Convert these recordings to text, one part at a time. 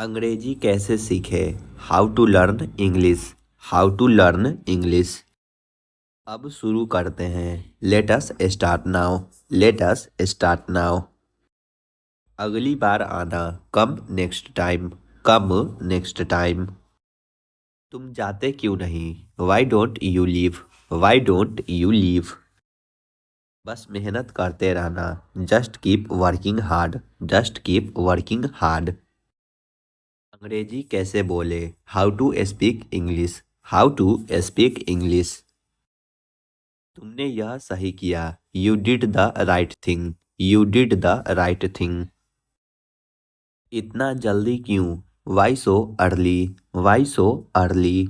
अंग्रेजी कैसे सीखे? How to learn English. How to learn English. अब शुरू करते हैं। Let us start now. Let us start now. अगली बार आना। Come next time. Come next time. तुम जाते क्यों नहीं? Why don't you leave. Why don't you leave. बस मेहनत करते रहना। Just keep working hard. Just keep working hard. अंग्रेजी कैसे बोले? How to speak English. How to speak English. तुमने यह सही किया। You did the right thing. You did the right thing. इतना जल्दी क्यों? Why so early. Why so early.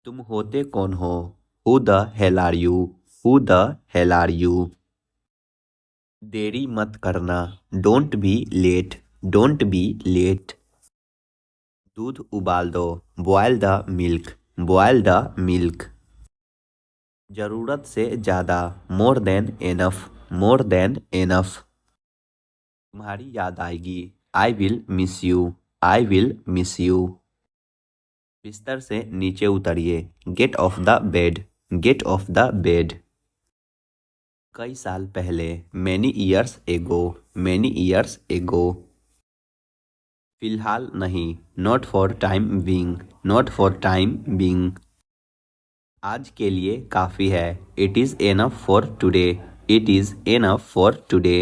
तुम होते कौन हो? Who the hell are you. Who the hell are you. देरी मत करना। Don't be late. Don't be late. दूध उबाल दो। Boil the milk. Boil the milk. ज़रूरत से ज़्यादा। More than enough. More than enough. तुम्हारी याद आएगी। I will miss you. I will miss you. बिस्तर से नीचे उतरिए। Get off the bed. Get off the bed. कई साल पहले। Many years ago. Many years ago. फिलहाल नहीं। Not for time being. Not for time being. आज के लिए काफ़ी है। It is enough for today. It is enough for today.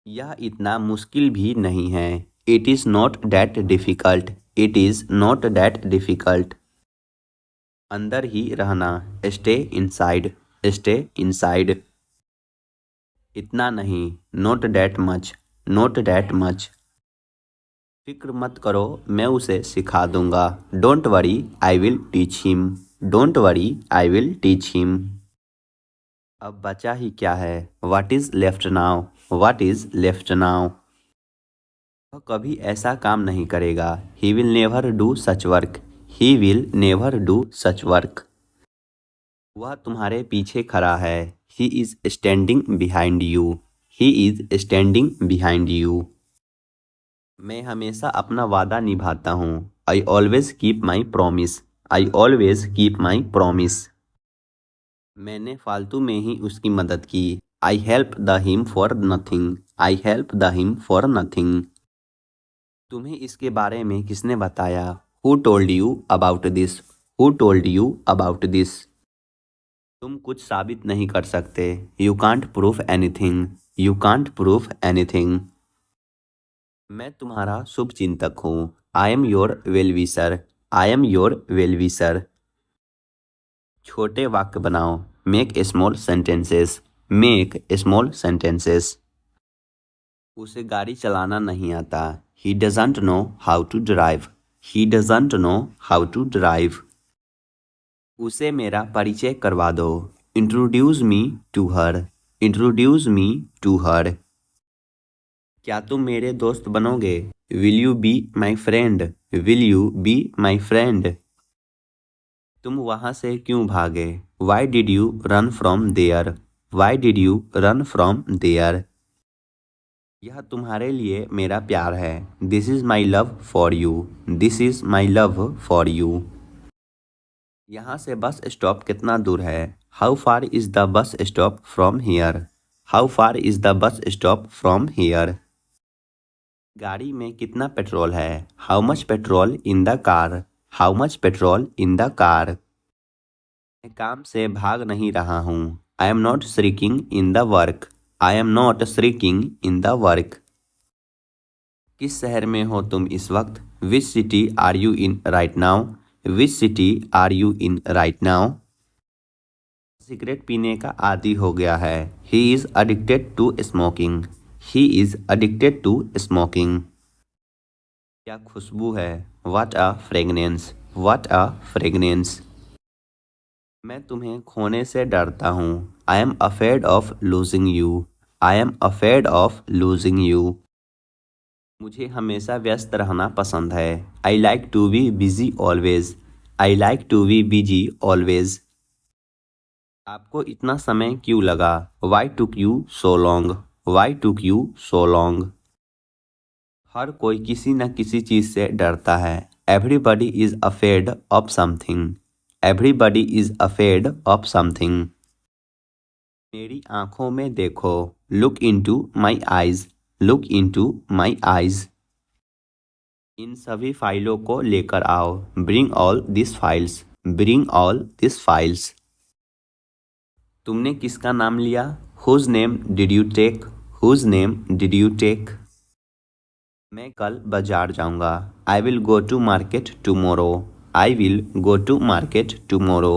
यह इतना मुश्किल भी नहीं है। It is not that difficult. It is not that difficult. अंदर ही रहना। Stay inside. Stay inside. इतना नहीं। Not that much. Not that much. फिक्र मत करो, मैं उसे सिखा दूंगा। Don't worry, I will teach him. Don't worry, I will teach him. अब बचा ही क्या है? What is left now. What is left now. वह कभी ऐसा काम नहीं करेगा। He will never do such work. He will never do such work. वह तुम्हारे पीछे खड़ा है। He is standing behind you. He is standing behind you. मैं हमेशा अपना वादा निभाता हूँ। I always keep my promise. I always keep my promise. मैंने फालतू में ही उसकी मदद की। I help the him for nothing. I help the him for nothing. तुम्हें इसके बारे में किसने बताया? Who told you about this. Who told you about this. तुम कुछ साबित नहीं कर सकते। You can't proof anything. You can't proof anything. मैं तुम्हारा शुभ चिंतक हूँ। I am your well wisher. I am your well wisher. छोटे वाक्य बनाओ। Make small sentences. Make small sentences. उसे गाड़ी चलाना नहीं आता। He doesn't know how to drive. He doesn't know how to drive. उसे मेरा परिचय करवा दो। Introduce me to her. Introduce me to her. क्या तुम मेरे दोस्त बनोगे? Will you be my friend. Will you be my friend. तुम वहाँ से क्यों भागे? Why did you run from there. Why did you run from there. यह तुम्हारे लिए मेरा प्यार है। This is my love for you. This is my love for you. यहाँ से बस स्टॉप कितना दूर है? How far is the bus stop from here. How far is the bus stop from here. गाड़ी में कितना पेट्रोल है? How much petrol in the car. How much petrol in the car. मैं काम से भाग नहीं रहा हूँ। I am not shirking in the work. I am not shirking in the work. किस शहर में हो तुम इस वक्त? Which city are you in right now. Which city are you in right now. Cigarette पीने का आदी हो गया है। He is addicted to smoking. He is addicted to smoking. क्या खुशबू है? What a fragrance. What a fragrance. मैं तुम्हें खोने से डरता हूँ। I am afraid of losing you. I am afraid of losing you. मुझे हमेशा व्यस्त रहना पसंद है। I like to be busy always. I like to be busy always. आपको इतना समय क्यों लगा? Why took you so long. Why took you so long. हर कोई किसी न किसी चीज से डरता है। Everybody is afraid of something. Everybody is afraid of something. मेरी आंखों में देखो। Look into my eyes. Look into my eyes. इन सभी फाइलों को लेकर आओ। Bring all this files. Bring all this files. तुमने किसका नाम लिया? Whose name did you take? Whose name did you take? मैं कल बाजार जाऊंगा। I will go to market tomorrow. I will go to market tomorrow.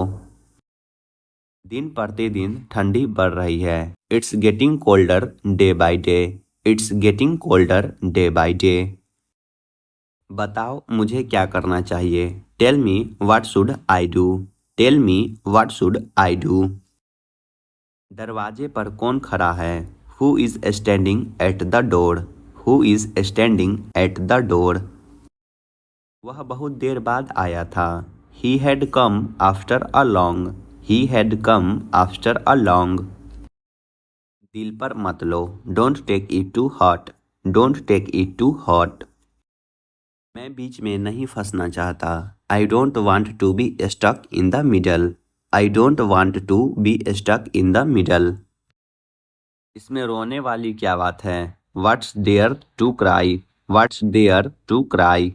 दिन प्रतिदिन ठंडी बढ़ रही है। It's getting colder day by day. It's getting colder day by day. बताओ मुझे क्या करना चाहिए? Tell me what should I do? Tell me what should I do? दरवाजे पर कौन खड़ा है? Who is standing at the door? Who is standing at the door? वह बहुत देर बाद आया था। He had come after a long. He had come after a long. दिल पर मत लो। Don't take it to heart. Don't take it to heart. मैं बीच में नहीं फंसना चाहता। I don't want to be stuck in the middle. I don't want to be stuck in the middle. इसमें रोने वाली क्या बात है? What's there to cry? What's there to cry?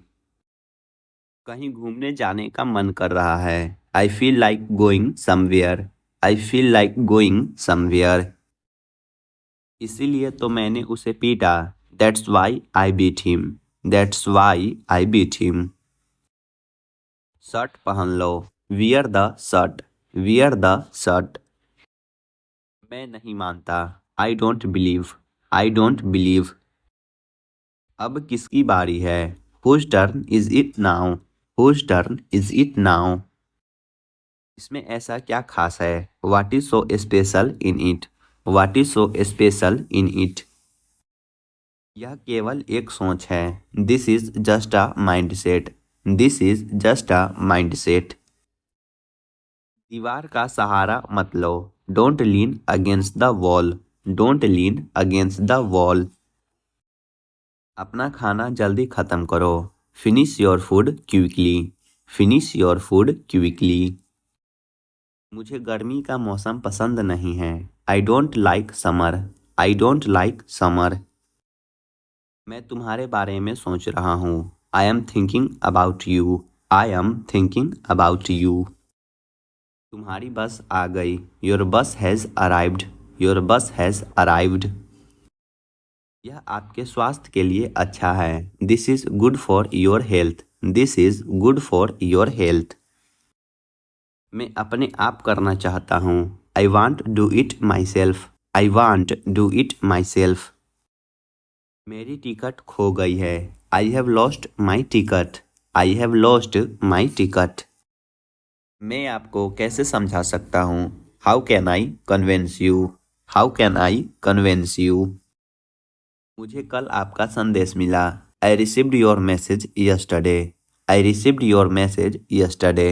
कहीं घूमने जाने का मन कर रहा है। I feel like going somewhere. I feel like going somewhere. इसीलिए तो मैंने उसे पीटा। That's why I beat him. That's why I beat him. Shirt पहन लो। Wear the shirt. Wear the shirt. मैं नहीं मानता। I don't believe. I don't believe. अब किसकी बारी है? Whose turn is it now? Whose turn is it now? इसमें ऐसा क्या खास है? What is so special in it? What is so special in it? यह केवल एक सोच है। This is just a mind set. This is just a mind set. दीवार का सहारा मत लो। Don't lean against the wall. Don't lean against the wall. अपना खाना जल्दी खत्म करो। Finish your food quickly. Finish your food quickly. मुझे गर्मी का मौसम पसंद नहीं है। I don't like summer. I don't like summer. मैं तुम्हारे बारे में सोच रहा हूँ। I am thinking about you. I am thinking about you. तुम्हारी बस आ गई। Your bus has arrived. Your bus has arrived. यह आपके स्वास्थ्य के लिए अच्छा है। This is good for your health. This is good for your health. मैं अपने आप करना चाहता हूँ। I want do it myself. I want do it myself. मेरी टिकट खो गई है। I have lost my ticket. I have lost my ticket. मैं आपको कैसे समझा सकता हूँ? How can I convince you? How can I convince you? मुझे कल आपका संदेश मिला। I received your message yesterday. I received your message yesterday.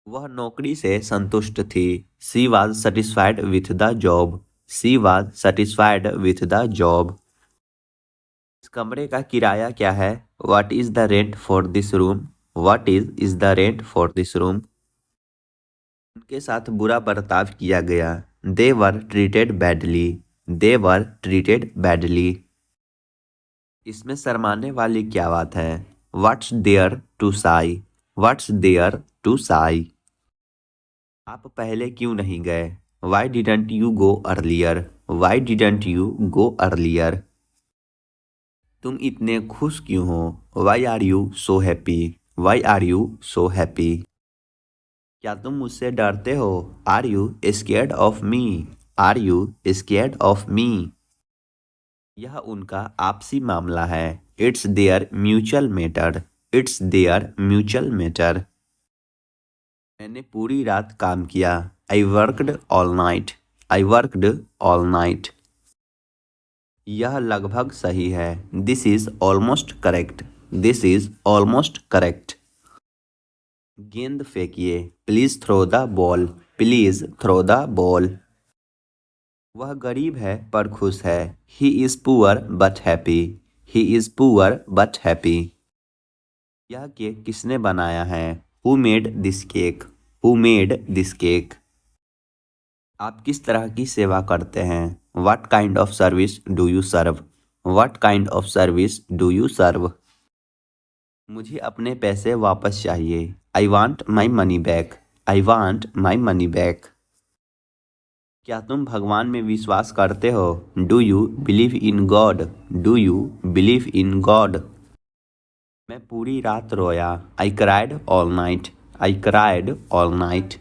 वह नौकरी से संतुष्ट थी। She was satisfied with the job. She was satisfied with the job. इस कमरे का किराया क्या है? What is the rent for this room? What is the rent for this room? उनके साथ बुरा बर्ताव किया गया। They were treated badly. They were treated badly. इसमें शर्माने वाली क्या बात है? What's there to say? What's there to say? आप पहले क्यों नहीं गए? Why didn't you go earlier? Why didn't you go earlier? तुम इतने खुश क्यों हो? Why are you so happy? Why are you so happy? क्या तुम मुझसे डरते हो? Are you scared of me? Are you scared of me? यह उनका आपसी मामला है। It's their mutual matter. It's their mutual matter. मैंने पूरी रात काम किया। I worked all night. I worked all night. यह लगभग सही है। This is almost correct. This is almost correct. गेंद फेंकिए। Please throw the ball. Please throw the ball. वह गरीब है पर खुश है। He is poor but happy. He is poor but happy. यह केक किसने बनाया है? Who made this cake? Who made this cake? आप किस तरह की सेवा करते हैं? What kind of service do you serve? What kind of service do you serve? मुझे अपने पैसे वापस चाहिए। I want my money back. I want my money back. क्या तुम भगवान में विश्वास करते हो? Do you believe in God? Do you believe in God? मैं पूरी रात रोया। I cried all night. I cried all night.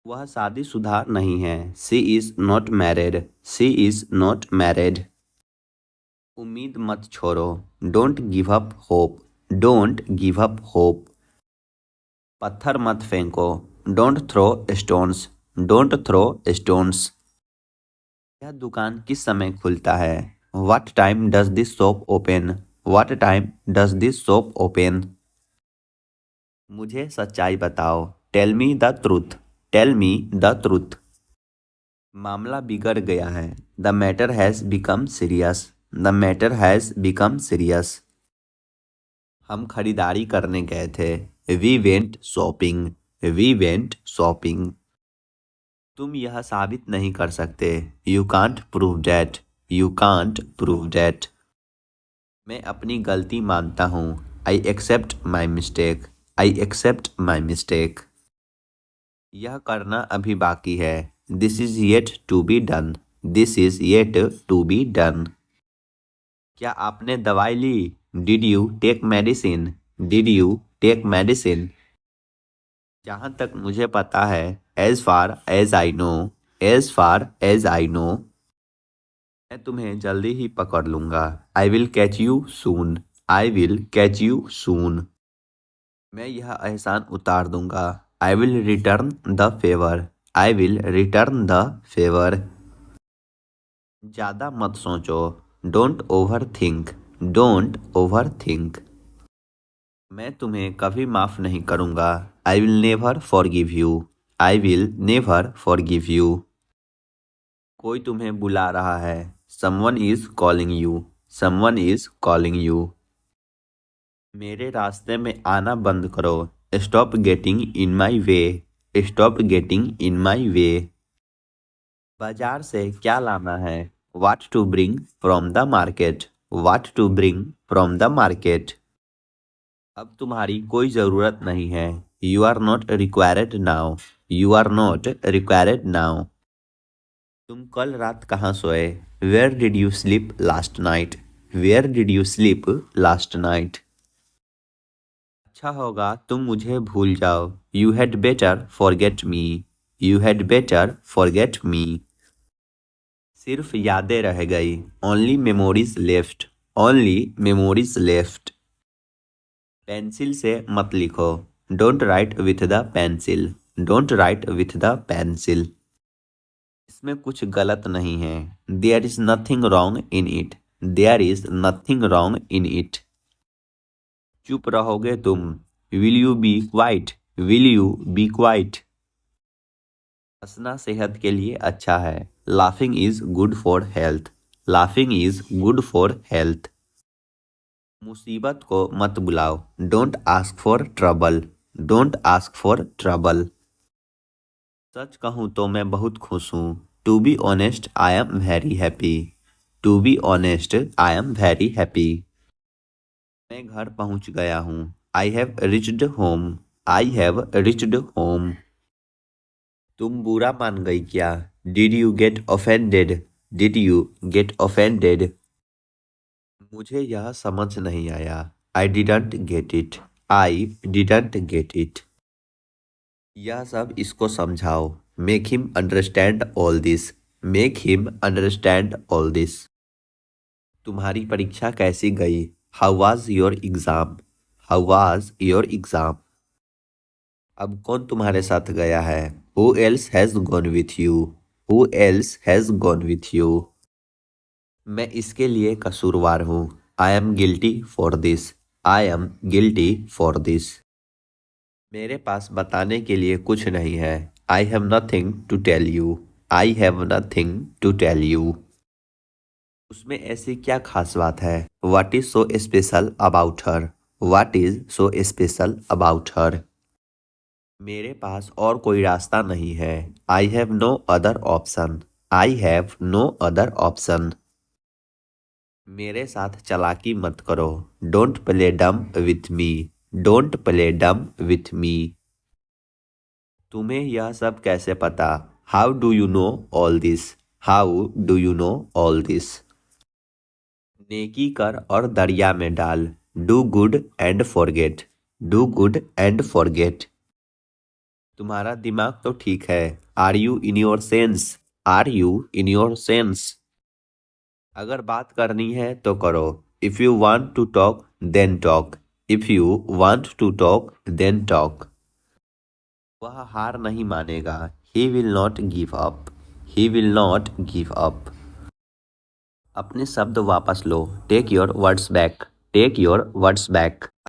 वह शादीशुदा नहीं है। She is not married. She is not married. उम्मीद मत छोड़ो। Don't give up hope. Don't give up hope. पत्थर मत फेंको। Don't throw stones. Don't throw stones. यह दुकान किस समय खुलता है? What time does this shop open? What time does this shop open? मुझे सच्चाई बताओ। Tell me the truth. Tell me the truth. मामला बिगड़ गया है। The matter has become serious. The matter has become serious. हम खरीदारी करने गए थे। We went shopping. We went shopping. तुम यह साबित नहीं कर सकते। You can't prove that. You can't prove that. मैं अपनी गलती मानता हूँ। I accept my mistake. I accept my mistake. यह करना अभी बाकी है। This is yet to be done. This is yet to be done. क्या आपने दवाई ली? Did you take medicine? Did you take medicine? जहाँ तक मुझे पता है, as far as I know. As far as I no. मैं तुम्हें जल्दी ही पकड़ लूंगा। I will catch you soon. I will catch you soon. मैं यह एहसान उतार दूंगा। I will return the favour. I will return the favour. ज़्यादा मत सोचो। Don't over think. Don't over think. मैं तुम्हें कभी माफ़ नहीं करूंगा। I will never forgive you. I will never forgive you. कोई तुम्हें बुला रहा है। Someone is calling you. Someone is calling you. मेरे रास्ते में आना बंद करो। Stop getting in my way. Stop getting in my way. बाजार से क्या लाना है? What to bring from the market. What to bring from the market. अब तुम्हारी कोई ज़रूरत नहीं है। You are not required now. You are not required now. तुम कल रात कहाँ सोए? Where did you sleep last night? Where did you sleep last night? अच्छा होगा तुम मुझे भूल जाओ। You had better forget me. You had better forget me. सिर्फ यादें रह गई। Only memories left. Only memories left. Pencil से मत लिखो। Don't write with the pencil. Don't write with the pencil. इसमें कुछ गलत नहीं है। There is nothing wrong in it. There is nothing wrong in it. चुप रहोगे तुम? Will you be quiet? Will you be quiet? हंसना सेहत के लिए अच्छा है। Laughing is good for health. Laughing is good for health. मुसीबत को मत बुलाओ। Don't ask for trouble. Don't ask for trouble. सच कहूँ तो मैं बहुत खुश हूँ। To be honest I am very happy. To be honest I am very happy. मैं घर पहुँच गया हूँ। I have reached home. I have reached home. तुम बुरा मान गई क्या? Did you get offended? Did you get offended? मुझे यह समझ नहीं आया। I didn't get it. I didn't get it. यह सब इसको समझाओ। Make him understand all this. Make him understand all this. तुम्हारी परीक्षा कैसी गई? How was your exam? How was your exam? अब कौन तुम्हारे साथ गया है? Who else has gone with you? Who else has gone with you? मैं इसके लिए कसूरवार हूँ। I am guilty for this. I am guilty for this. मेरे पास बताने के लिए कुछ नहीं है। I have nothing to tell you. I have nothing to tell you. उसमें ऐसी क्या खास बात है? What is so special about her? What is so special about her? मेरे पास और कोई रास्ता नहीं है। I have no other option. I have no other option. मेरे साथ चालाकी मत करो। Don't play dumb with me. Don't play dumb with me. तुम्हें यह सब कैसे पता? How do you know all this? How do you know all this? नेकी कर और दरिया में डाल। Do good and forget. Do good and forget. तुम्हारा दिमाग तो ठीक है। Are you in your sense? Are you in your sense? अगर बात करनी है तो करो। If you want to talk then talk. If you want to talk then talk. वह हार नहीं मानेगा। He will not give up. He will not give up. अपने शब्द वापस लो। Take your words back. Take your words back.